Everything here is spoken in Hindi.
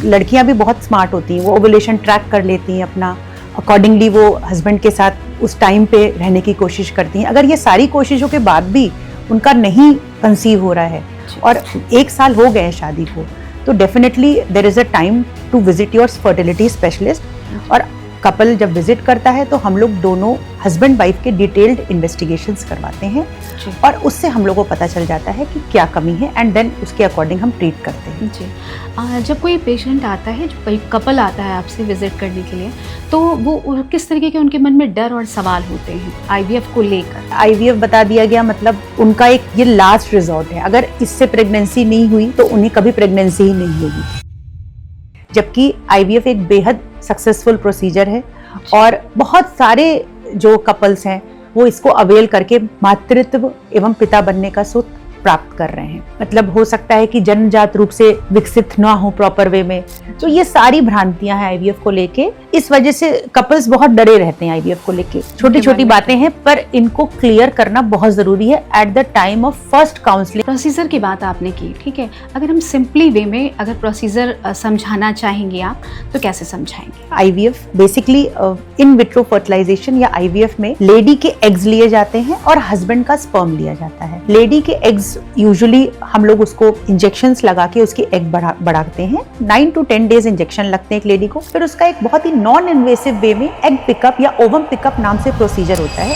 लड़कियां भी बहुत स्मार्ट होती हैं, वो ओवुलेशन ट्रैक कर लेती हैं अपना, अकॉर्डिंगली वो हस्बैंड के साथ उस टाइम पे रहने की कोशिश करती हैं। अगर ये सारी कोशिशों के बाद भी उनका नहीं कंसीव हो रहा है और 1 साल हो गए शादी को, तो definitely there is a time to visit your fertility specialist. और कपल जब विजिट करता है तो हम लोग दोनों हस्बैंड वाइफ के डिटेल्ड इन्वेस्टिगेशंस करवाते हैं और उससे हम लोगों को पता चल जाता है कि क्या कमी है एंड देन उसके अकॉर्डिंग हम ट्रीट करते हैं। जी, जब कोई पेशेंट आता है, जो कोई कपल आता है आपसे विजिट करने के लिए, तो वो किस तरीके के उनके मन में डर और सवाल होते हैं आईवीएफ को लेकर? आईवीएफ बता दिया गया मतलब उनका एक ये लास्ट रिजॉर्ट है, अगर इससे प्रेगनेंसी नहीं हुई तो उन्हें कभी प्रेगनेंसी ही नहीं होगी। जबकि आईवीएफ एक बेहद सक्सेसफुल प्रोसीजर है और बहुत सारे जो कपल्स हैं वो इसको अवेल करके मातृत्व एवं पिता बनने का सुख प्राप्त कर रहे हैं। मतलब हो सकता है कि जन्मजात रूप से विकसित ना हो प्रॉपर वे में, तो ये सारी भ्रांतियां हैं आईवीएफ को लेके। इस वजह से कपल्स बहुत डरे रहते हैं आईवीएफ को लेके। छोटी छोटी बातें हैं पर इनको क्लियर करना बहुत जरूरी है at the time of first counselling. Procedure की बात आपने की, ठीक है, अगर हम सिंपली वे में अगर प्रोसीजर समझाना चाहेंगे आप, तो कैसे समझाएंगे? IVF basically in vitro fertilization या आईवीएफ में लेडी के एग्स लिए जाते हैं और हस्बैंड का स्पर्म लिया जाता है। लेडी के एग्स यूजुअली हम लोग उसको इंजेक्शंस लगा के उसकी एग बढ़ाते हैं। 9 to 10 डेज इंजेक्शन लगते हैं एक लेडी को। फिर उसका एक बहुत ही नॉन इन्वेसिव वे में एग पिकअप या ओवम पिकअप नाम से प्रोसीजर होता है।